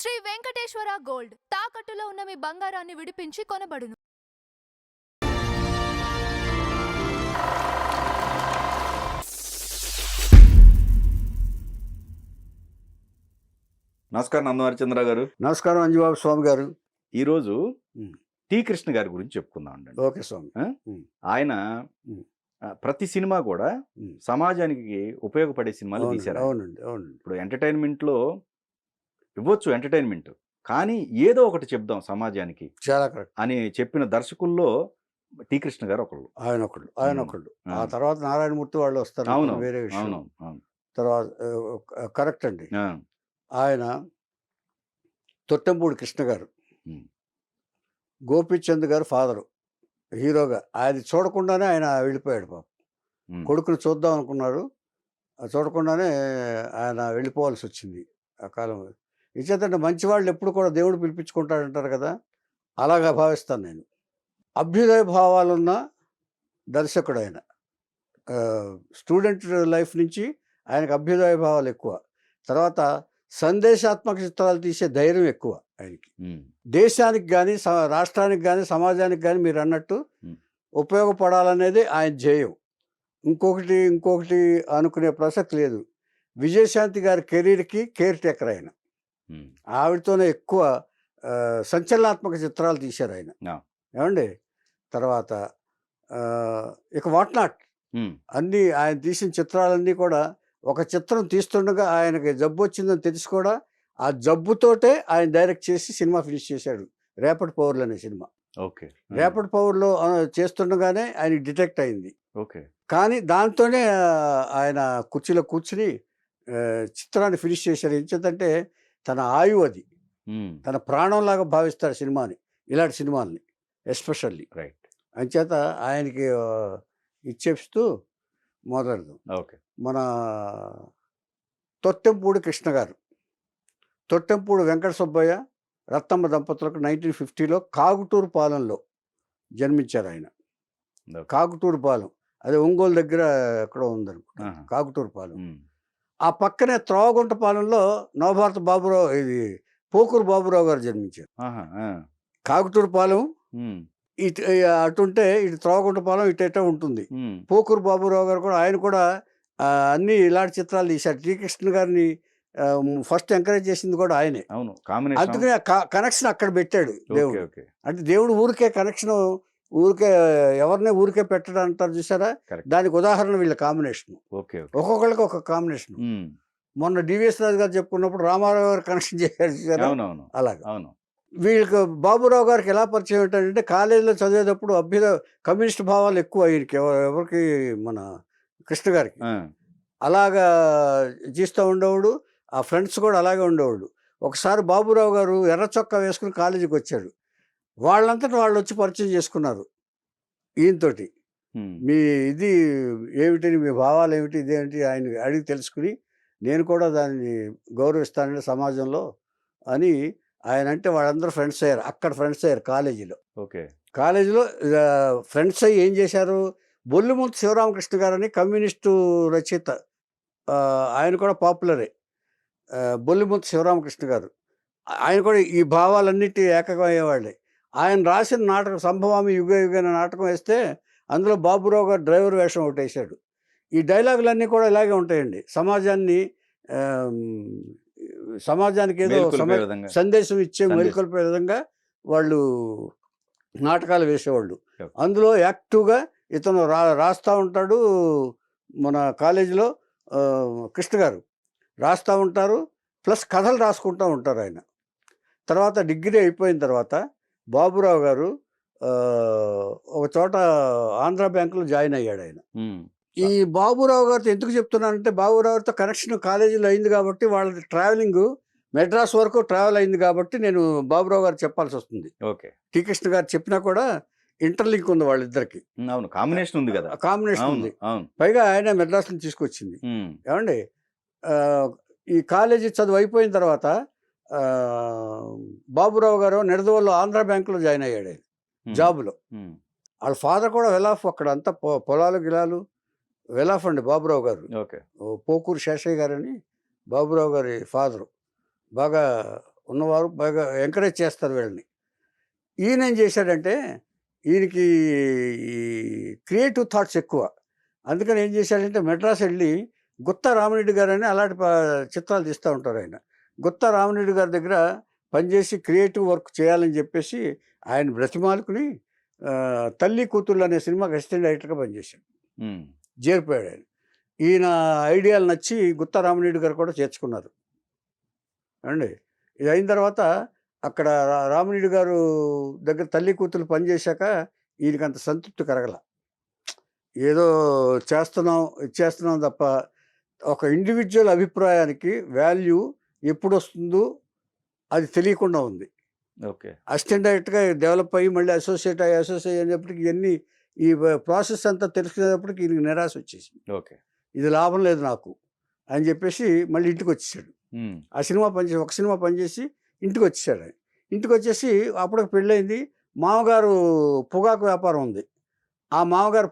Shri Venkateswara gold తాకట్టులో ఉన్న మీ బంగారాన్ని విడిపించి కొనబడును. నమస్కారం నందమరిచంద్ర గారు. నమస్కారం అంజుబాబు స్వామి గారు. ఈరోజు టి కృష్ణ గారి గురించి చెప్పుకుందాం అండి. ఓకే స్వామి. ఆయన ప్రతి సినిమా కూడా సమాజానికి ఉపయోగపడే సినిమాలు తీశారు. అవునండి, అవునండి. ఇప్పుడు ఎంటర్టైన్మెంట్లో ఇవ్వచ్చు ఎంటర్టైన్మెంట్, కానీ ఏదో ఒకటి చెప్దాం సమాజానికి చాలా కరెక్ట్ అని చెప్పిన దర్శకుల్లో టి కృష్ణ గారు ఒకళ్ళు. ఆయన ఒకళ్ళు. ఆ తర్వాత నారాయణమూర్తి వాళ్ళు వస్తారు. అవును, వేరే విషయం. అవును, అవును. తర్వాత కరెక్ట్ అండి. ఆయన తొట్టెంపూడి కృష్ణ గారు, గోపీచంద్ గారు ఫాదరు హీరోగా. ఆయన చూడకుండానే ఆయన వెళ్ళిపోయాడు పాపం. కొడుకుని చూద్దాం అనుకున్నాడు, చూడకుండానే ఆయన వెళ్ళిపోవాల్సి వచ్చింది ఆ కాలం. ఇచ్చేతంటే మంచి వాళ్ళు ఎప్పుడు కూడా దేవుడు పిలిపించుకుంటాడంటారు కదా, అలాగా భావిస్తాను నేను. అభ్యుదయ భావాలున్న దర్శకుడు ఆయన. స్టూడెంట్ లైఫ్ నుంచి ఆయనకు అభ్యుదయ భావాలు ఎక్కువ. తర్వాత సందేశాత్మక చిత్రాలు తీసే ధైర్యం ఎక్కువ ఆయనకి. దేశానికి కానీ రాష్ట్రానికి కానీ సమాజానికి కానీ మీరు అన్నట్టు ఉపయోగపడాలనేది ఆయన ధ్యేయం. ఇంకొకటి అనుకునే ప్రసక్తి లేదు. విజయశాంతి గారి కెరీర్కి కేర్ టేకర్ ఆయన. ఆవిడతోనే ఎక్కువ సంచలనాత్మక చిత్రాలు తీశారు ఆయన. ఏమండి, తర్వాత ఇక వాట్ నాట్ అన్నీ ఆయన తీసిన చిత్రాలన్నీ కూడా ఒక చిత్రం తీస్తుండగా ఆయనకి జబ్బు వచ్చిందని తెలిసి కూడా ఆ జబ్బుతోటే ఆయన డైరెక్ట్ చేసి సినిమా ఫినిష్ చేశాడు. రేపటి పౌరులు అనే సినిమా. ఓకే. రేపటి పౌరులో చేస్తుండగానే ఆయన డిటెక్ట్ అయింది. ఓకే. కానీ దాంతోనే ఆయన కుర్చీలో కూర్చుని చిత్రాన్ని ఫినిష్ చేశాడు. ఏంటంటే తన ఆయువు అది, తన ప్రాణంలాగా భావిస్తాడు సినిమాని, ఇలాంటి సినిమాల్ని ఎస్పెషల్లీ. రైట్. అంచేత ఆయనకి ఇచ్చేస్తూ మొదలదు. ఓకే. మన తొట్టెంపూడి కృష్ణ గారు, తొట్టెంపూడి వెంకట సుబ్బయ్య రత్తమ్మ దంపతులకు 1950లో కాగుటూరు పాలెంలో జన్మించారు ఆయన. కాగుటూరు పాలెం అదే ఒంగోలు దగ్గర ఎక్కడో ఉందనుకుంటా, కాగుటూరు పాలెం. ఆ పక్కనే త్రోవగుంట పాలెంలో నవభారత బాబురావు, ఇది పోకూరు బాబురావు గారు జన్మించారు. కాగుటూరు పాలెం ఇటు అటుంటే ఇటు త్రోవగుంటపాలెం ఇటేటా ఉంటుంది. పోకూరు బాబురావు గారు కూడా, ఆయన కూడా అన్ని ఇలాంటి చిత్రాలు తీశారు. టి కృష్ణ గారిని ఫస్ట్ ఎంకరేజ్ చేసింది కూడా ఆయనే. అందుకని కనెక్షన్ అక్కడ పెట్టాడు దేవుడు. అంటే దేవుడు ఊరికే కనెక్షన్, ఊరికే ఎవరినే ఊరికే పెట్టడం అంటారు చూసారా, దానికి ఉదాహరణ వీళ్ళ కాంబినేషన్. ఒక్కొక్కళ్ళకి ఒక కాంబినేషన్. మొన్న డివిఎస్ రాజు గారు చెప్పుకున్నప్పుడు రామారావు గారు కనెక్షన్ చేశారు చూసారా, అలాగా. వీళ్ళకి బాబురావు గారికి ఎలా పరిచయం ఏంటంటే కాలేజీలో చదివేటప్పుడు కమ్యూనిస్ట్ భావాలు ఎక్కువ ఆయనకి, ఎవరికి మన కృష్ణ గారికి. అలాగా చేస్తూ ఉండేవాడు. ఆ ఫ్రెండ్స్ కూడా అలాగే ఉండేవాడు. ఒకసారి బాబురావు గారు ఎర్ర చొక్కా వేసుకుని కాలేజీకి వచ్చాడు. వాళ్ళంతటా వాళ్ళు వచ్చి పరిచయం చేసుకున్నారు ఈయనతోటి. మీ ఇది ఏమిటి, మీ భావాలు ఏమిటి, ఇదేంటి ఆయన అడిగి తెలుసుకుని, నేను కూడా దాన్ని గౌరవిస్తానండి సమాజంలో అని ఆయన అంటే వాళ్ళందరూ ఫ్రెండ్స్ అయ్యారు. అక్కడ ఫ్రెండ్స్ అయ్యారు కాలేజీలో. కాలేజీలో ఫ్రెండ్స్ అయ్యి ఏం చేశారు, బొల్లిముంతు శివరామకృష్ణ గారని కమ్యూనిస్టు రచయిత, ఆయన కూడా పాపులరే. బొల్లిముంతు శివరామకృష్ణ గారు, ఆయన కూడా ఈ భావాలన్నిటి ఏకం అయ్యేవాళ్ళే. ఆయన రాసిన నాటకం సంభవామి యుగ యుగ అనే నాటకం వేస్తే అందులో బాబురావు గారు డ్రైవర్ వేషం ఒకటి వేశాడు. ఈ డైలాగులన్నీ కూడా ఇలాగే ఉంటాయండి. సమాజానికి ఏదో సందేశం ఇచ్చే మేలుకొల్పే విధంగా వాళ్ళు నాటకాలు వేసేవాళ్ళు. అందులో యాక్టివ్గా ఇతను రాస్తూ ఉంటాడు. మన కాలేజీలో కృష్ణ గారు రాస్తూ ఉంటారు, ప్లస్ కథలు రాసుకుంటూ ఉంటారు ఆయన. తర్వాత డిగ్రీ అయిపోయిన తర్వాత బాబురావు గారు ఒక చోట ఆంధ్ర బ్యాంకులో జాయిన్ అయ్యాడు ఆయన. ఈ బాబురావు గారితో ఎందుకు చెప్తున్నానంటే, బాబురావు గారితో కనెక్షన్ కాలేజీలో అయింది కాబట్టి, వాళ్ళ ట్రావెలింగ్ మెడ్రాస్ వరకు ట్రావెల్ అయింది కాబట్టి నేను బాబురావు గారు చెప్పాల్సి వస్తుంది. టి కృష్ణ గారు చెప్పినా కూడా ఇంటర్లింక్ ఉంది వాళ్ళిద్దరికి. కాంబినేషన్ ఉంది కదా, కాంబినేషన్ ఉంది. పైగా ఆయన మెడ్రాస్ నుంచి తీసుకొచ్చింది. ఏమండి, ఈ కాలేజీ చదువు అయిపోయిన తర్వాత బాబురావు గారు నిడదవోలు ఆంధ్ర బ్యాంకులో జాయిన్ అయ్యాడు ఆయన జాబులో. వాళ్ళ ఫాదర్ కూడా వెలాఫ్, అక్కడ అంతా పొలాలు గిలాలు వెలాఫ్ అండి బాబురావు గారు. పోకూరు శేషయ్య గారని బాబురావు గారి ఫాదరు. బాగా ఉన్నవారు బాగా ఎంకరేజ్ చేస్తారు వీళ్ళని. ఈయన ఏం చేశాడంటే ఈయనకి ఈ క్రియేటివ్ థాట్స్ ఎక్కువ. అందుకని ఏం చేశాడంటే మెడ్రాస్ వెళ్ళి గుత్తా రామరెడ్డి గారని అలాంటి చిత్రాలు తీస్తూ ఉంటారు ఆయన. గుత్తా రామరెడ్డి గారి దగ్గర పనిచేసి క్రియేటివ్ వర్క్ చేయాలని చెప్పేసి ఆయన బ్రతిమాలుకుని తల్లి కూతుళ్ళు అనే సినిమాకి అసిస్టెంట్ డైరెక్టర్గా పనిచేశాడు. చేరిపోయాడు ఆయన. ఈయన ఐడియాలు నచ్చి గుత్తా రామరెడ్డి గారు కూడా చేర్చుకున్నారు అండి. ఇది అయిన తర్వాత అక్కడ రామరెడ్డి గారు దగ్గర తల్లి కూతురు పనిచేశాక ఈయనకి అంత సంతృప్తి కరగల. ఏదో ఇచ్చేస్తున్నాం తప్ప ఒక ఇండివిజువల్ అభిప్రాయానికి వాల్యూ ఎప్పుడు వస్తుందో అది తెలియకుండా ఉంది. ఓకే. అసిస్టెంట్ డైరెక్టర్గా డెవలప్ అయ్యి మళ్ళీ అసోసియేట్ అయినప్పటికి ఇవన్నీ ఈ ప్రాసెస్ అంతా తెలుసుకునేటప్పటికి ఈయనకి నిరాశ వచ్చేసింది. ఓకే. ఇది లాభం లేదు నాకు అని చెప్పేసి మళ్ళీ ఇంటికి వచ్చేసాడు. ఆ సినిమా ఒక సినిమా పనిచేసి ఇంటికి వచ్చేసాడు ఆయన. ఇంటికి వచ్చేసి అప్పటికి పెళ్ళయింది. మామగారు పొగాకు వ్యాపారం ఉంది. ఆ మామగారు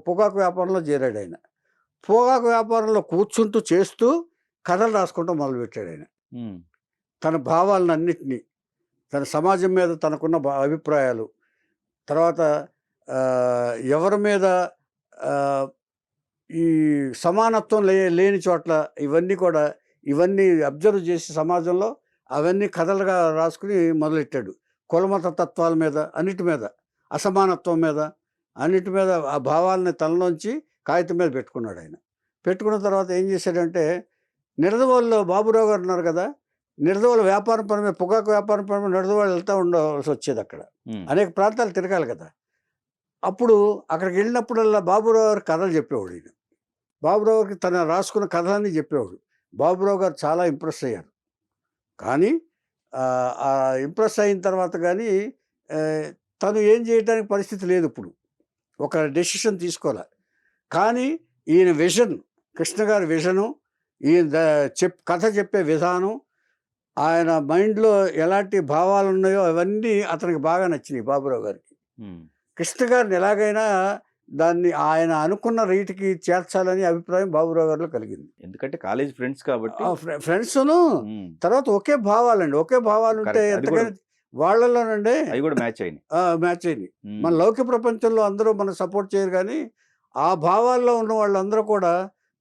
పొగాకు వ్యాపారంలో చేరాడు ఆయన. పొగాకు వ్యాపారంలో కూర్చుంటూ చేస్తూ కథలు రాసుకుంటూ మొదలుపెట్టాడు ఆయన. తన భావాలన్నింటినీ, తన సమాజం మీద తనకున్న అభిప్రాయాలు, తర్వాత ఎవరి మీద ఈ సమానత్వం లేని చోట్ల ఇవన్నీ అబ్జర్వ్ చేసి సమాజంలో అవన్నీ కథలుగా రాసుకుని మొదలెట్టాడు. కులమత తత్వాల మీద, అన్నిటి మీద, అసమానత్వం మీద, అన్నిటి మీద ఆ భావాలని తనలోంచి కాగితం మీద పెట్టుకున్నాడు ఆయన. పెట్టుకున్న తర్వాత ఏం చేశాడంటే నిడదవోలులో బాబురావు గారు ఉన్నారు కదా, నిడదవోలు వ్యాపారం పని మీద, పొగాకు వ్యాపారం పని మీద నిడదవోలు వెళ్తూ ఉండవలసి వచ్చేది. అక్కడ అనేక ప్రాంతాలు తిరగాలి కదా. అప్పుడు అక్కడికి వెళ్ళినప్పుడల్లా బాబురావు గారు కథలు చెప్పేవాడు. ఈయన బాబురావు గారికి తన రాసుకున్న కథలన్నీ చెప్పేవాడు. బాబురావు గారు చాలా ఇంప్రెస్ అయ్యారు. కానీ ఆ ఇంప్రెస్ అయిన తర్వాత కానీ తను ఏం చేయడానికి పరిస్థితి లేదు. ఇప్పుడు ఒక డెసిషన్ తీసుకోవాలి. కానీ ఈయన విజన్, కృష్ణ గారి విజను, ఈయన కథ చెప్పే విధానం, ఆయన మైండ్లో ఎలాంటి భావాలు ఉన్నాయో అవన్నీ అతనికి బాగా నచ్చినాయి బాబురావు గారికి. కృష్ణ గారిని ఎలాగైనా దాన్ని ఆయన అనుకున్న రీతికి చేర్చాలని అభిప్రాయం బాబురావు గారిలో కలిగింది. ఎందుకంటే కాలేజ్ ఫ్రెండ్స్ కాబట్టి. ఫ్రెండ్స్ను తర్వాత ఒకే భావాలండి. ఒకే భావాలు ఉంటే ఎంతకైనా వాళ్ళలోనండి అవి కూడా మ్యాచ్ అయినాయి. మన లౌకిక ప్రపంచంలో అందరూ మనం సపోర్ట్ చేయరు, కానీ ఆ భావాల్లో ఉన్న వాళ్ళందరూ కూడా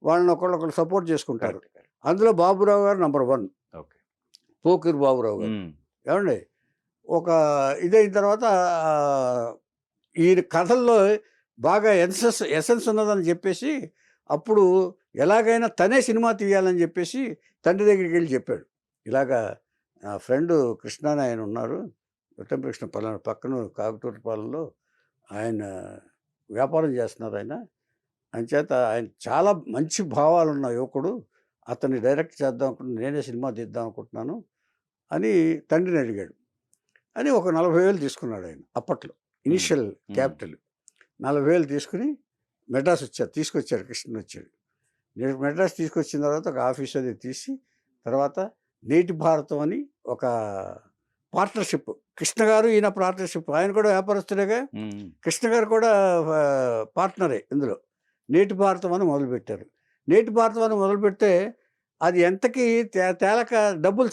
వాళ్ళని ఒకళ్ళొకళ్ళు సపోర్ట్ చేసుకుంటారు. అందులో బాబురావు గారు నంబర్ 1. పోకూరు బాబురావు గారు. ఏమండి, ఒక ఇదైన తర్వాత ఈయన కథల్లో బాగా ఎసెన్స్ ఉన్నదని చెప్పేసి అప్పుడు ఎలాగైనా తనే సినిమా తీయాలని చెప్పేసి తండ్రి దగ్గరికి వెళ్ళి చెప్పాడు. ఇలాగా నా ఫ్రెండ్ కృష్ణ అని ఆయన ఉన్నారు, వెంకటకృష్ణ పక్కన కాకుటూరుపాలెంలో ఆయన వ్యాపారం చేస్తున్నారు. ఆయన అంచేత ఆయన చాలా మంచి భావాలు ఉన్న యువకుడు, అతన్ని డైరెక్ట్ చేద్దాం అనుకుంటున్నాను, నేనే సినిమా తీద్దాం అనుకుంటున్నాను అని తండ్రిని అడిగాడు. అని ఒక 40,000 తీసుకున్నాడు ఆయన. అప్పట్లో ఇనిషియల్ క్యాపిటల్ 40,000 తీసుకుని మెడ్రాస్ తీసుకొచ్చాడు. కృష్ణ వచ్చాడు. మెడ్రాస్ తీసుకొచ్చిన తర్వాత ఒక ఆఫీస్ అది తీసి, తర్వాత నేటి భారతం అని ఒక పార్ట్నర్షిప్, కృష్ణ గారు ఈయన పార్ట్నర్షిప్, ఆయన కూడా వ్యాపారస్తుడేగా, కృష్ణ గారు కూడా పార్ట్నరే ఇందులో. నేటి భారతం అని మొదలుపెట్టారు. నేటి భారతం అని మొదలుపెడితే అది ఎంతకీ తేలక డబ్బులు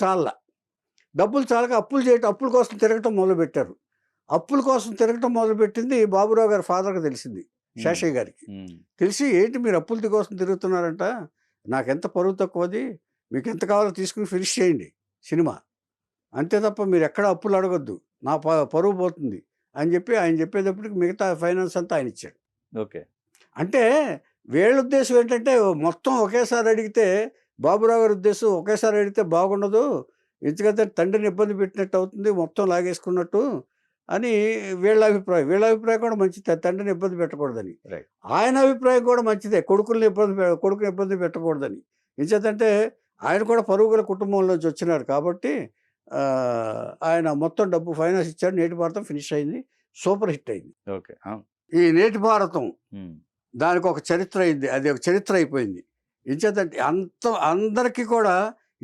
చాలక అప్పుల కోసం తిరగటం మొదలుపెట్టారు. అప్పుల కోసం తిరగటం మొదలుపెట్టింది బాబురావు గారి ఫాదర్కి తెలిసింది, శేషయ్య గారికి. తెలిసి, ఏంటి మీరు అప్పుల కోసం తిరుగుతున్నారంట, నాకెంత పరువు తక్కువది, మీకు ఎంత కావాలో తీసుకుని ఫినిష్ చేయండి సినిమా, అంతే తప్ప మీరు ఎక్కడ అప్పులు అడగొద్దు, నా పరువు పోతుంది అని చెప్పి ఆయన చెప్పేటప్పటికి మిగతా ఫైనాన్స్ అంతా ఆయన ఇచ్చాడు. ఓకే. అంటే వీళ్ళ ఉద్దేశం ఏంటంటే మొత్తం ఒకేసారి అడిగితే, బాబురావు గారి ఉద్దేశం ఒకేసారి అడిగితే బాగుండదు, ఎందుకంటే తండ్రిని ఇబ్బంది పెట్టినట్టు అవుతుంది, మొత్తం లాగేసుకున్నట్టు అని వీళ్ళ అభిప్రాయం కూడా మంచిదే, తండ్రిని ఇబ్బంది పెట్టకూడదని. ఆయన అభిప్రాయం కూడా మంచిదే, కొడుకుని ఇబ్బంది పెట్టకూడదని. ఎందుకంటే ఆయన కూడా పరుగుల కుటుంబంలోంచి వచ్చినారు కాబట్టి ఆయన మొత్తం డబ్బు ఫైనాన్స్ ఇచ్చాడు. నేటి భారతం ఫినిష్ అయింది, సూపర్ హిట్ అయింది. ఓకే. ఈ నేటి భారతం దానికి ఒక చరిత్ర అయింది, అది ఒక చరిత్ర అయిపోయింది. ఎందుకంటే అందరికీ కూడా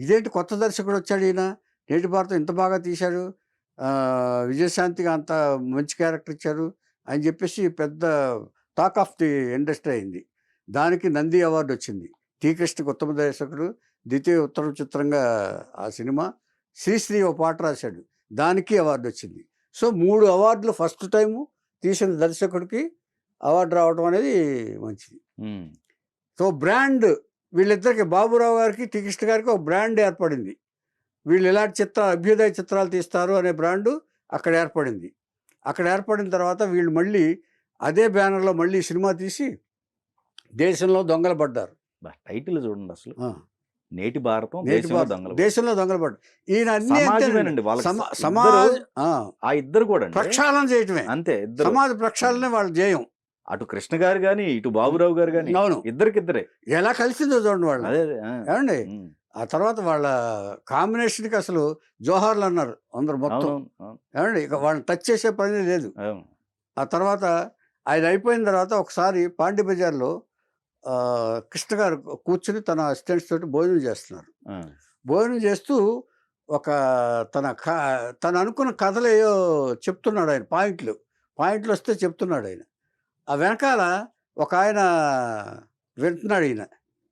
ఇదేంటి కొత్త దర్శకుడు వచ్చాడు, ఈయన నేటి భారతం ఇంత బాగా తీశాడు, విజయశాంతిగా అంత మంచి క్యారెక్టర్ ఇచ్చారు అని చెప్పేసి పెద్ద టాక్ ఆఫ్ ది ఇండస్ట్రీ అయింది. దానికి నంది అవార్డు వచ్చింది. టీ కృష్ణకి ఉత్తమ దర్శకుడు, ద్వితీయ ఉత్తమ చిత్రంగా ఆ సినిమా, శ్రీశ్రీ ఒక పాట రాశాడు, దానికి అవార్డు వచ్చింది. సో 3 అవార్డులు ఫస్ట్ టైము తీసిన దర్శకుడికి అవార్డు రావడం అనేది మంచిది. ఉమ్, సో బ్రాండ్ వీళ్ళిద్దరికి, బాబురావు గారికి టి కృష్ణ గారికి ఒక బ్రాండ్ ఏర్పడింది. వీళ్ళు ఇలాంటి అభ్యుదయ చిత్రాలు తీస్తారు అనే బ్రాండు అక్కడ ఏర్పడింది. అక్కడ ఏర్పడిన తర్వాత వీళ్ళు మళ్ళీ అదే బ్యానర్లో మళ్ళీ సినిమా తీసి దేశంలో దొంగలు పడ్డారు. టైటిల్ చూడండి అసలు, ఆ, నేటి భారతం నేటి దేశంలో భారతం, దొంగలు. దేశంలో దొంగలు పడ్డారు. ఈయన అన్ని సమాజమేనండి వాళ్ళకి. సమాజ ఆ ఇద్దరు కూడా అండి. ప్రక్షాళన చేయటమే, అంతే, ఇద్దరు. సమాజ ప్రక్షాళనే వాళ్ళ జయం. అటు కృష్ణ గారు గాని ఇటు బాబురావు గారు గాని అవును, ఇద్దరికిద్దరే. ఎలా కలిసిందో చూడండి వాళ్ళు. అదే అదే, ఏమండి ఉమ్, ఆ తర్వాత వాళ్ళ కాంబినేషన్కి అసలు జోహార్లు అన్నారు అందరు మొత్తం. అవును అవును ఏమండి ఇక వాళ్ళని టచ్ చేసే పని లేదు. అవును. ఆ తర్వాత ఆయన అయిపోయిన తర్వాత ఒకసారి పాండి బజార్లో కృష్ణ గారు కూర్చుని తన అసిస్టెంట్స్ తోటి భోజనం చేస్తున్నారు. ఆ, భోజనం చేస్తూ ఒక తను అనుకున్న కథలు ఏయో చెప్తున్నాడు ఆయన, పాయింట్లు వస్తే చెప్తున్నాడు ఆయన. ఆ వెనకాల ఒక ఆయన వింటున్నాడు, ఈయన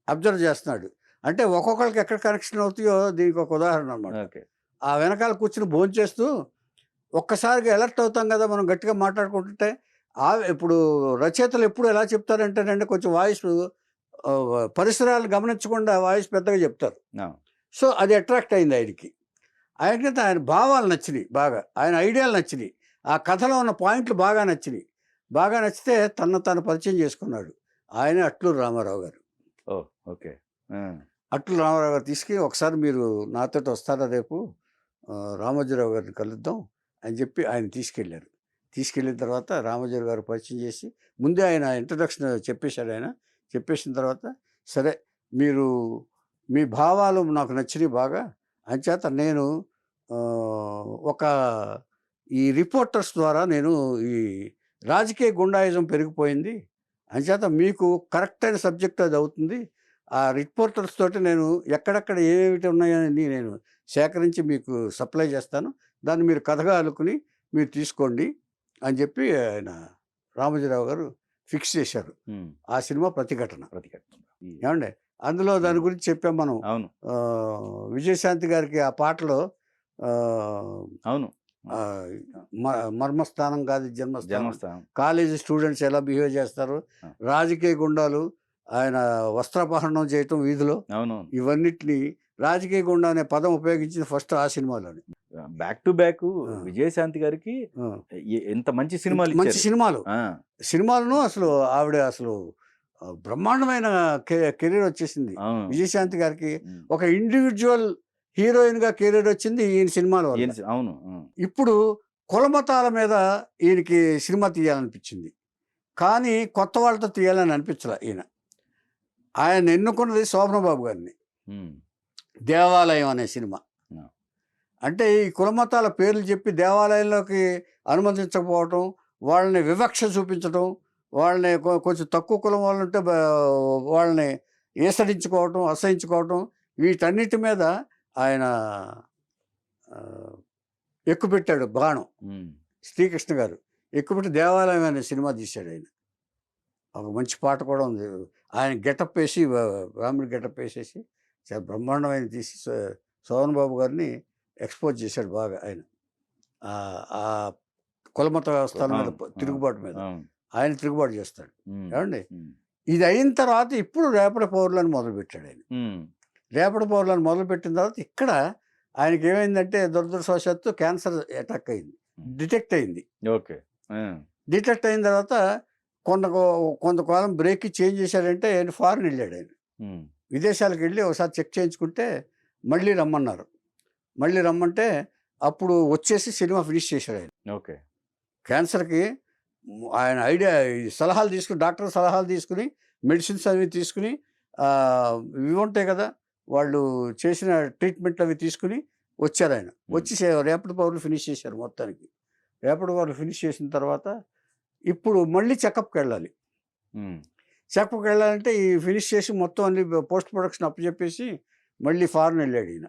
అబ్జర్వ్ చేస్తున్నాడు. అంటే ఒక్కొక్కరికి ఎక్కడ కనెక్షన్ అవుతాయో దీనికి ఒక ఉదాహరణ అనమాట. ఓకే. ఆ వెనకాల కూర్చుని భోజనం చేస్తూ ఒక్కసారిగా అలర్ట్ అవుతాం కదా మనం గట్టిగా మాట్లాడుకుంటుంటే. ఇప్పుడు రచయితలు ఎప్పుడు ఎలా చెప్తారంటేనండి, కొంచెం వాయిస్ పరిసరాలు గమనించకుండా వాయిస్ పెద్దగా చెప్తారు. ఆ, సో అది అట్రాక్ట్ అయింది ఆయనకి. ఆయన భావాలు నచ్చినాయి బాగా, ఆయన ఐడియాలు నచ్చినాయి, ఆ కథలో ఉన్న పాయింట్లు బాగా నచ్చినాయి. బాగా నచ్చితే తను పరిచయం చేసుకున్నాడు. ఆయన అట్లూరు రామారావు గారు. ఓ ఓకే. ఆ, అట్లూరు రామారావు గారు తీసుకుని, ఒకసారి మీరు నాతో వస్తారా రేపు, రామోజీరావు గారిని కలుద్దాం అని చెప్పి ఆయన తీసుకెళ్ళారు. తీసుకెళ్ళిన తర్వాత రామోజీరావు గారు పరిచయం చేసి, ముందే ఆయన ఇంట్రడక్షన్ చెప్పేశాడు. ఆయన చెప్పేసిన తర్వాత, సరే మీరు మీ భావాలు నాకు నచ్చినాయి బాగా, అంచేత నేను ఈ రిపోర్టర్స్ ద్వారా నేను ఈ రాజకీయ గుండాయిజం పెరిగిపోయింది, అంచేత మీకు కరెక్ట్ అయిన సబ్జెక్ట్ అది అవుతుంది. ఆ రిపోర్టర్స్ తోటి నేను ఎక్కడెక్కడ ఏమిటి ఉన్నాయని నేను సేకరించి మీకు సప్లై చేస్తాను, దాన్ని మీరు కథగా అల్లుకుని మీరు తీసుకోండి అని చెప్పి ఆయన రామోజీరావు గారు ఫిక్స్ చేశారు. ఆ సినిమా ప్రతిఘటన. ఏమండి అందులో దాని గురించి చెప్పాం మనం. అవును, విజయశాంతి గారికి ఆ పాటలో అవును, మర్మస్థానం కాదు జన్మస్థానం, జన్మస్థానం. కాలేజీ స్టూడెంట్స్ ఎలా బిహేవ్ చేస్తారు, రాజకీయ గుండాలు ఆయన వస్త్రాపహరణం చేయటం వీధిలో, అవును, ఇవన్నిటిని రాజకీయ గుండా అనే పదం ఉపయోగించింది ఫస్ట్ ఆ సినిమాలోని. బ్యాక్ టు బ్యాక్ విజయశాంతి గారికి ఎంత మంచి సినిమాలు, మంచి సినిమాలను అసలు ఆవిడ అసలు బ్రహ్మాండమైన కెరీర్ వచ్చేసింది విజయశాంతి గారికి. ఒక ఇండివిజువల్ హీరోయిన్ గా కెరీర్ వచ్చింది ఈయన సినిమాలో. అవును. ఇప్పుడు కులమతాల మీద ఈయనకి సినిమా తీయాలనిపించింది, కానీ కొత్త వాళ్ళతో తీయాలని అనిపించలే. ఆయన ఎన్నుకున్నది శోభనబాబు గారిని. దేవాలయం అనే సినిమా. అంటే ఈ కులమతాల పేర్లు చెప్పి దేవాలయంలోకి అనుమతించకపోవటం, వాళ్ళని వివక్ష చూపించడం, వాళ్ళని కొంచెం తక్కువ కులం వాళ్ళు ఉంటే వాళ్ళని ఏసడించుకోవటం, అసహించుకోవటం, వీటన్నిటి మీద ఆయన ఎక్కుపెట్టాడు బాణం. శ్రీకృష్ణ గారు ఎక్కుపెట్టి దేవాలయం అనే సినిమా తీశాడు ఆయన. ఒక మంచి పాట కూడా ఉంది. ఆయన గెటప్ వేసి, రాముడి గెటప్ వేసేసి చాలా బ్రహ్మాండమైన తీసి శోభన్ బాబు గారిని ఎక్స్పోజ్ చేశాడు బాగా. ఆయన ఆ కులమత వ్యవస్థల మీద తిరుగుబాటు మీద ఆయన తిరుగుబాటు చేస్తాడు. ఏమండి ఇది అయిన తర్వాత ఇప్పుడు రేపటి పౌరులను మొదలుపెట్టాడు ఆయన. రేపటి పౌరులను మొదలుపెట్టిన తర్వాత ఇక్కడ ఆయనకి ఏమైందంటే దురదృష్టవశాత్తు క్యాన్సర్ అటాక్ అయింది, డిటెక్ట్ అయింది. ఓకే. డిటెక్ట్ అయిన తర్వాత కొంతకాలం బ్రేక్ చేంజ్ చేశాడంటే ఆయన ఫారెన్ వెళ్ళాడు. ఆయన విదేశాలకు వెళ్ళి ఒకసారి చెక్ చేయించుకుంటే మళ్ళీ రమ్మన్నారు. మళ్ళీ రమ్మంటే అప్పుడు వచ్చేసి సినిమా ఫినిష్ చేశాడు ఆయన. ఓకే. క్యాన్సర్కి ఆయన సలహాలు తీసుకుని, డాక్టర్ సలహాలు తీసుకుని, మెడిసిన్స్ అవి తీసుకుని, ఇవి ఉంటాయి కదా వాళ్ళు చేసిన ట్రీట్మెంట్లు అవి తీసుకుని వచ్చారు ఆయన. వచ్చి రేపటి పౌరులు ఫినిష్ చేశారు మొత్తానికి. రేపటి పౌరులు ఫినిష్ చేసిన తర్వాత ఇప్పుడు మళ్ళీ చెకప్కి వెళ్ళాలి. చెకప్కి వెళ్ళాలంటే ఈ ఫినిష్ చేసి మొత్తం అన్ని పోస్ట్ ప్రొడక్షన్ అప్పచెప్పేసి మళ్ళీ ఫారెన్ వెళ్ళాడు ఈయన.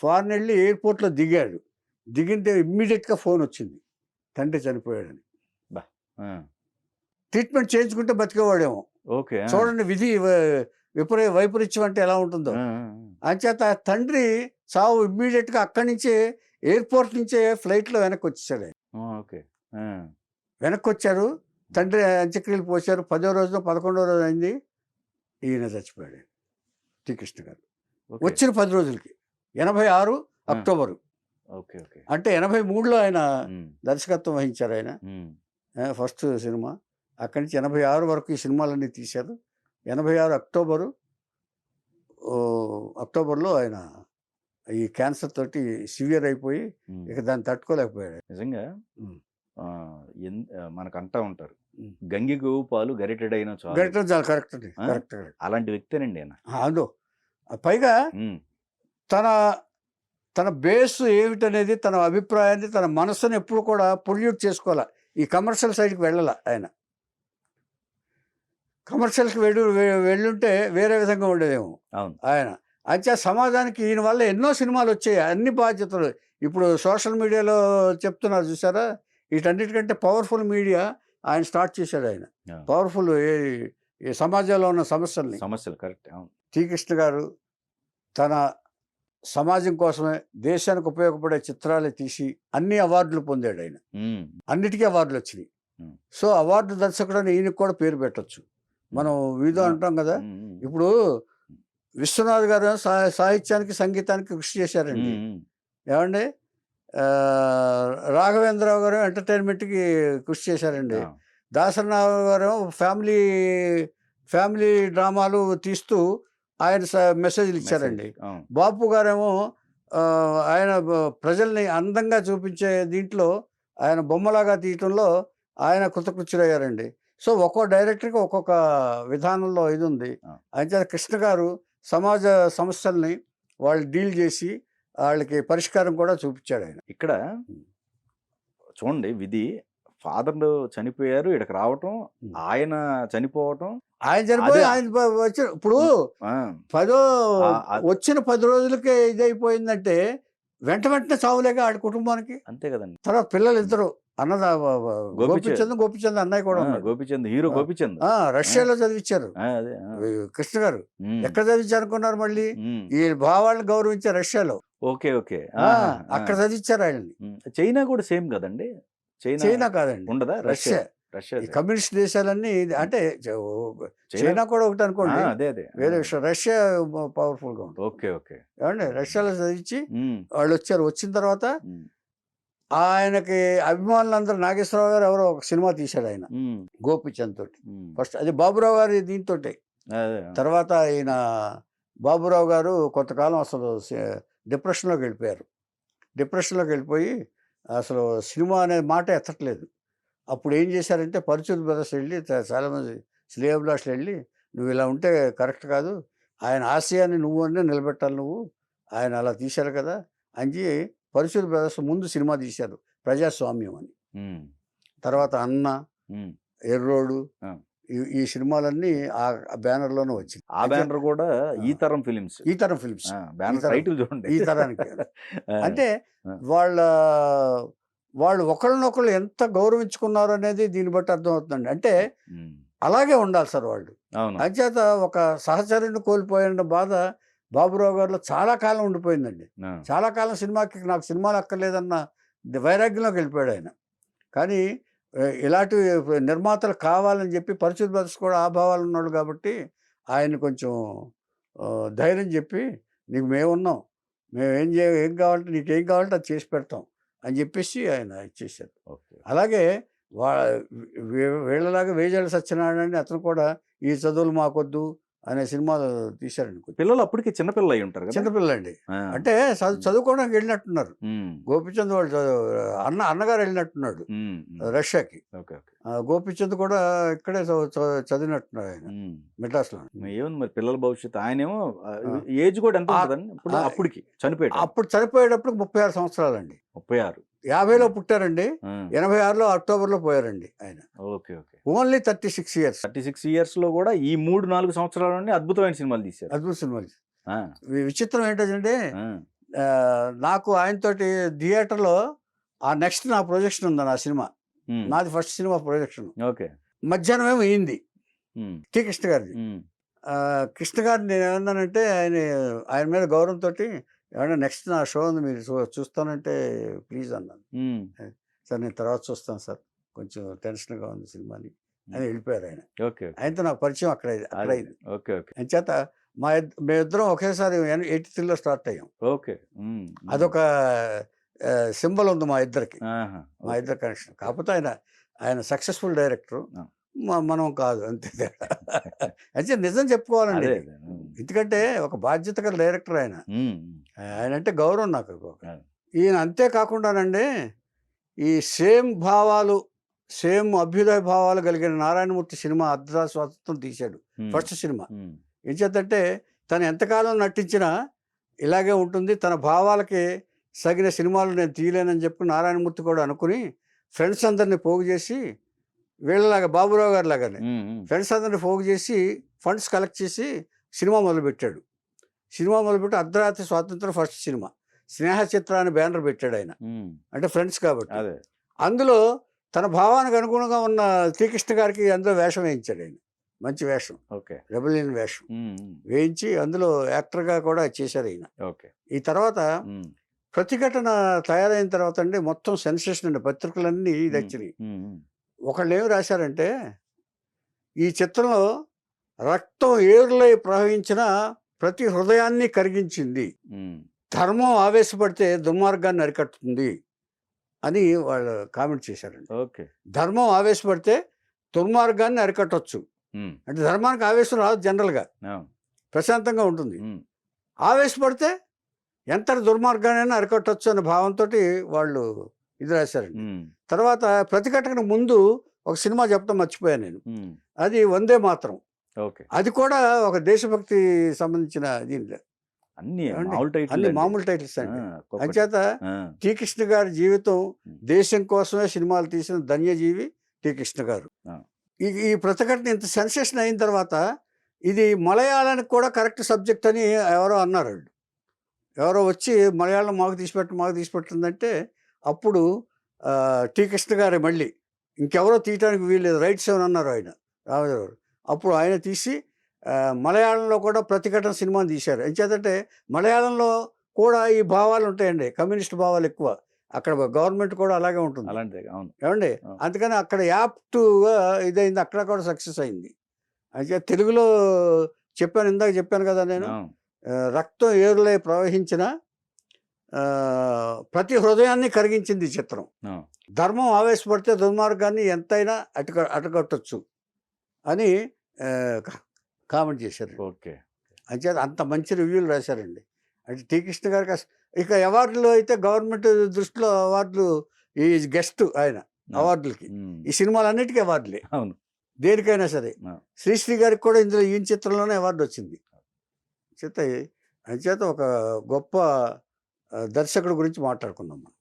ఫారెన్ వెళ్ళి ఎయిర్పోర్ట్లో దిగాడు. దిగితే ఇమ్మీడియట్గా ఫోన్ వచ్చింది, తండ్రి చనిపోయాడని. ట్రీట్మెంట్ చేయించుకుంటే బతికేవాడేమో. ఓకే. చూడండి విధి వైపరీత్యం అంటే ఎలా ఉంటుందో. అంచేత తండ్రి చావు ఇమ్మీడియట్గా అక్కడి నుంచే ఎయిర్పోర్ట్ నుంచే ఫ్లైట్లో వెనక్కి వచ్చేసాడు ఆయన. ఓకే. వెనక్కి వచ్చారు, తండ్రి అంత్యక్రియలు పోశారు. 10వ రోజు 11వ రోజు అయింది, ఈయన చచ్చిపోయాడు టి కృష్ణ గారు. వచ్చిన 10 రోజులకి 86 అక్టోబరు. Okay okay. అంటే 83లో ఆయన దర్శకత్వం వహించారు ఆయన ఫస్ట్ సినిమా. అక్కడి నుంచి 86 వరకు ఈ సినిమాలన్నీ తీశారు. 86 అక్టోబర్లో ఆయన ఈ క్యాన్సర్ తోటి సివియర్ అయిపోయి ఇక దాన్ని తట్టుకోలేకపోయాడు. నిజంగా మనకు అంటా ఉంటారు, గంగి గోవు పాలు గరిటెడైన గరిటె చాలా కరెక్ట్ అండి, కరెక్ట్. అలాంటి వ్యక్తేనండి ఆయన. అదో పైగా తన బేస్ ఏమిటనేది, తన అభిప్రాయాన్ని, తన మనసును ఎప్పుడు కూడా పొల్యూట్ చేసుకోవాలా. ఈ కమర్షియల్ సైడ్కి వెళ్ళాల ఆయన. కమర్షియల్కి వెళ్ళుంటే వేరే విధంగా ఉండేదేమో ఆయన. అయితే సమాజానికి ఈయన వల్ల ఎన్నో సినిమాలు వచ్చాయి, అన్ని బాధ్యతలు. ఇప్పుడు సోషల్ మీడియాలో చెప్తున్నారు చూసారా, వీటన్నిటికంటే పవర్ఫుల్ మీడియా ఆయన స్టార్ట్ చేశాడు. ఆయన పవర్ఫుల్ ఈ సమాజంలో ఉన్న సమస్యలు కరెక్ట్. టి కృష్ణ గారు తన సమాజం కోసమే, దేశానికి ఉపయోగపడే చిత్రాలు తీసి అన్ని అవార్డులు పొందాడు ఆయన. అన్నిటికీ అవార్డులు వచ్చినాయి. సో అవార్డు దర్శకుడని ఈయనకి కూడా పేరు పెట్టచ్చు. మనం వీధో అంటాం కదా. ఇప్పుడు విశ్వనాథ్ గారు సాహిత్యానికి సంగీతానికి కృషి చేశారండి. ఏమండి, రాఘవేంద్రరావు గారు ఎంటర్టైన్మెంట్కి కృషి చేశారండి. దాసరరావు గారు ఫ్యామిలీ డ్రామాలు తీస్తూ ఆయన మెసేజ్లు ఇచ్చారండి. బాపు గారేమో ఆయన ప్రజల్ని అందంగా చూపించే దీంట్లో ఆయన బొమ్మలాగా తీయటంలో ఆయన కృతకృత్యులయ్యారండి. సో ఒక్కో డైరెక్టర్కి ఒక్కొక్క విధానంలో ఇది ఉంది. అయితే కృష్ణ గారు సమాజ సమస్యల్ని వాళ్ళు డీల్ చేసి వాళ్ళకి పరిష్కారం కూడా చూపించాడు ఆయన. ఇక్కడ చూడండి, విధి ఫాదర్ చనిపోయారు, ఇక్కడికి రావటం, ఆయన చనిపోవటం, ఆయన వచ్చి ఇప్పుడు వచ్చిన 10 రోజులకే ఇదైపోయిందంటే వెంటనే చావులేక ఆడి కుటుంబానికి. అంతే కదండి. తర్వాత పిల్లలు ఇద్దరు గోపిచంద్ అన్నయ్య కూడా హీరో గోపిచంద్ రష్యాలో చదివించారు కృష్ణ గారు. ఎక్కడ చదివించారు అనుకున్నారు? మళ్ళీ ఈ భావాలను గౌరవించే రష్యాలో. ఓకే ఓకే, అక్కడ చదివించారు ఆయన్ని. చైనా కూడా సేమ్ కదండి? చైనా కాదండి, ఉండదా? రష్యా. కమ్యూనిస్ట్ దేశాలన్నీ అంటే చైనా కూడా ఒకటి అనుకోండి, వేరే విషయం. రష్యా పవర్ఫుల్ గా ఉంటుంది. Okay okay. ఏమండి, రష్యాలో చదివించి వాళ్ళు వచ్చారు. వచ్చిన తర్వాత ఆయనకి అభిమానులందరూ, నాగేశ్వరరావు గారు ఎవరో ఒక సినిమా తీశాడు ఆయన గోపిచంద్ తోటి ఫస్ట్. అది బాబురావు గారి దీంతో. తర్వాత ఈయన బాబురావు గారు కొంతకాలం అసలు డిప్రెషన్లోకి వెళ్ళిపోయి అసలు సినిమా అనే మాట ఎత్తట్లేదు. అప్పుడు ఏం చేశారంటే పరిచూత్ బ్రదర్స్ వెళ్ళి, చాలామంది శ్రేయోభిలాషులు వెళ్ళి, నువ్వు ఇలా ఉంటే కరెక్ట్ కాదు, ఆయన ఆశయాన్ని నువ్వు అన్నీ నిలబెట్టాలి, నువ్వు ఆయన అలా తీశారు కదా అని పరిచూత్ బ్రదర్స్ ముందు సినిమా తీశారు, ప్రజాస్వామ్యం అని. తర్వాత అన్న, ఎర్రోడు, ఈ సినిమాలన్నీ ఆ బ్యానర్లోనే వచ్చింది. ఆ బ్యానర్ కూడా ఈ తరం ఫిలిమ్స్ ఈ తరానికి. అంటే వాళ్ళు ఒకళ్ళనొకళ్ళు ఎంత గౌరవించుకున్నారు అనేది దీన్ని బట్టి అర్థమవుతుందండి. అంటే అలాగే ఉండాలి సార్ వాళ్ళు. అంచేత ఒక సహచరుని కోల్పోయిన బాధ బాబురావు గారిలో చాలా కాలం ఉండిపోయిందండి. చాలా కాలం నాకు సినిమాలు అక్కర్లేదన్న వైరాగ్యంలోకి వెళ్ళిపోయాడు ఆయన. కానీ ఇలాంటి నిర్మాతలు కావాలని చెప్పి పరిచూత్ బ్రదర్స్ కూడా ఆ భావాలు ఉన్నాడు కాబట్టి ఆయన కొంచెం ధైర్యం చెప్పి, నీకు మేమున్నాం, ఏం కావాలంటే నీకేం కావాలంటే అది చేసి పెడతాం అని చెప్పేసి ఆయన ఇచ్చేసారు. అలాగే వీళ్ళలాగా వేజాల సత్యనారాయణ అతను కూడా ఈ చదువులు మాకొద్దు అనే సినిమాలు తీశారండి. పిల్లలు అప్పటికి చిన్నపిల్లలు అయి ఉంటారు, చిన్నపిల్లలు అండి. అంటే చదువుకోవడానికి వెళ్ళినట్టున్నారు. గోపిచంద్ వాళ్ళు అన్నగారు వెళ్ళినట్టున్నాడు రష్యాకి. గోపిచంద్ కూడా ఇక్కడే చదివినట్టున్నారు ఆయన, మెడ్రాస్ లో. ఏముంది మరి పిల్లల భవిష్యత్తు? ఆయనేమో ఏజ్ కూడా ఎంత అప్పటికి అప్పుడు చనిపోయేటప్పుడు 36 సంవత్సరాలండి. 36. 50లో పుట్టారండి, 86లో అక్టోబర్లో పోయారండి ఆయన. Okay okay. Only 36 years. 36 years లో కూడా ఈ 3-4 సంవత్సరాలు అద్భుతమైన సినిమాలు తీశారు. అద్భుత సినిమాలు. విచిత్రం ఏంటంటే నాకు ఆయనతోటి థియేటర్లో నెక్స్ట్ నా ప్రొజెక్షన్ ఉంది. నా సినిమా, నాది ఫస్ట్ సినిమా ప్రొజెక్షన్. ఓకే. మధ్యాహ్నం ఏమో అయింది టి కృష్ణ గారిది. కృష్ణ గారిని నేను ఏమన్నానంటే ఆయన మీద గౌరవంతో, ఏమన్నా నెక్స్ట్ నా షో ఉంది మీరు చూస్తానంటే ప్లీజ్ అన్నాను. ఉమ్, సార్ నేను తర్వాత చూస్తాను సార్, కొంచెం టెన్షన్గా ఉంది సినిమాని అని వెళ్ళిపోయారు ఆయన. ఓకే ఓకే ఆయనతో నాకు పరిచయం అక్కడ అదే, అయింది. ఓకే ఓకే అంచేత మేమిద్దరం ఒకేసారి 83లో స్టార్ట్ అయ్యాం. ఓకే అదొక సింబల్ ఉంది మా ఇద్దరికి, ఆహా, మా ఓకే. ఇద్దరు కనెక్షన్. కాకపోతే ఆయన సక్సెస్ఫుల్ డైరెక్టర్, ఆ. మనం కాదు, అంతే తేడా. అయితే నిజం చెప్పుకోవాలండి అదే ఇది. అదే ఎందుకంటే ఒక బాధ్యత గల డైరెక్టర్ ఆయన. ఉమ్, ఆయన అంటే గౌరవం నాకు. ఆ. ఈయన అంతేకాకుండానండి ఈ సేమ్ భావాలు, సేమ్ అభ్యుదయ భావాలు కలిగిన నారాయణమూర్తి సినిమా అర్ధరాత్రి స్వాతంత్రం తీశాడు, ఉమ్, ఫస్ట్ సినిమా. ఉమ్, ఏం చేద్దంటే తను ఎంతకాలం నటించినా ఇలాగే ఉంటుంది, తన భావాలకి సగిన సినిమాలు నేను తీయలేనని చెప్పి నారాయణమూర్తి కూడా అనుకుని ఫ్రెండ్స్ అందరినీ పోగు చేసి, వీళ్ళలాగా బాబురావు గారి లాగానే ఉమ్, ఉమ్, ఫ్రెండ్స్ అందరినీ పోగు చేసి ఫండ్స్ కలెక్ట్ చేసి సినిమా మొదలుపెట్టాడు. సినిమా మొదలుపెట్టి అర్ధరాత్రి స్వాతంత్రం ఫస్ట్ సినిమా. స్నేహ చిత్ర అని బ్యానర్ పెట్టాడు ఆయన, ఉమ్, అంటే ఫ్రెండ్స్ కాబట్టి. అదే అందులో తన భావానికి అనుగుణంగా ఉన్న శ్రీకృష్ణ గారికి అందులో వేషం వేయించాడు ఆయన, మంచి వేషం, ఓకే రెబలియన్ వేషం ఉమ్, ఉమ్, వేయించి అందులో యాక్టర్గా కూడా చేశారు ఈయన. ఓకే ఈ తర్వాత ఉమ్, ప్రతిఘటన తయారైన తర్వాత అండి మొత్తం సెన్సేషన్ అండి, పత్రికలన్నీ ఇది ఉమ్, వచ్చినాయి. ఉమ్, ఉమ్, ఒకళ్ళు ఏమి రాశారంటే, ఈ చిత్రంలో రక్తం ఏరులై ప్రవహించిన ప్రతి హృదయాన్ని కరిగించింది, ఉమ్, ధర్మం ఆవేశపడితే దుర్మార్గాన్ని అరికట్టుతుంది అని వాళ్ళు కామెంట్ చేశారండి. ఓకే ధర్మం ఆవేశపడితే దుర్మార్గాన్ని అరికట్టవచ్చు. ఉమ్, అంటే ధర్మానికి ఆవేశం రాదు, జనరల్గా ఆ, ప్రశాంతంగా ఉంటుంది. ఉమ్, ఆవేశపడితే ఎంతటి దుర్మార్గానైనా అరికట్టవచ్చు అనే భావంతో వాళ్ళు ఇది రాశారండి. ఉమ్, తర్వాత ప్రతిఘటనకు ముందు ఒక సినిమా చెప్పడం మర్చిపోయాను నేను, ఉమ్, అది వందే మాతరం. ఓకే అది కూడా ఒక దేశభక్తి సంబంధించిన దీనిలో అన్ని ఏమండి? మామూలు టైటిల్ అన్ని అండి. మామూలు టైటిల్స్ ఆ, అండి. ఒక్కొక్కటి. అంచేత ఆ, టీ కృష్ణ గారి జీవితం, దేశం కోసమే సినిమాలు తీసిన ధన్యజీవి టీ కృష్ణ గారు. ఆ. ఈ ప్రతిఘటన ఇంత సెన్సేషన్ అయిన తర్వాత ఇది మలయాళానికి కూడా కరెక్ట్ సబ్జెక్ట్ అని ఎవరో అన్నారు. ఎవరో వచ్చి మలయాళం మాకు తీసిపెట్టిందంటే అప్పుడు టీ కృష్ణ గారే మళ్ళీ ఇంకెవరో తీయటానికి వీల్లేదు, రైట్స్ ఏమని అన్నారు ఆయన, రామజరావు. అప్పుడు ఆయన తీసి మలయాళంలో కూడా ప్రతిఘటన సినిమాని తీశారు. ఎంచేతంటే మలయాళంలో కూడా ఈ భావాలు ఉంటాయండి, కమ్యూనిస్ట్ భావాలు ఎక్కువ. అక్కడ గవర్నమెంట్ కూడా అలాగే ఉంటుంది, అలాంటిదే అవును. ఏమండి. అవును. అందుకని అక్కడ యాప్ట్గా ఇదైంది, అక్కడ కూడా సక్సెస్ అయింది. అయితే తెలుగులో ఇందాక చెప్పాను కదా నేను, అవును. రక్తం ఏరులై ప్రవహించిన ప్రతి హృదయాన్ని కరిగించింది ఈ చిత్రం. అవును. ధర్మం ఆవేశపడితే దుర్మార్గాన్ని ఎంతైనా అటగట్టచ్చు అని కామెంట్ చేశారు. ఓకే అంచేత అంత మంచి రివ్యూలు రాశారండి. అంటే టీ కృష్ణ గారికి ఇక అవార్డులు అయితే గవర్నమెంట్ దృష్టిలో అవార్డులు, ఈ గెస్ట్ ఆయన అవార్డులకి, ఉమ్, ఈ సినిమాలన్నిటికీ అవార్డులే, అవును. దేనికైనా సరే. ఆ. శ్రీశ్రీ గారికి కూడా ఇందులో ఈ చిత్రంలోనే అవార్డు వచ్చింది. అంచేత ఒక గొప్ప దర్శకుడి గురించి మాట్లాడుకుందాం మనం.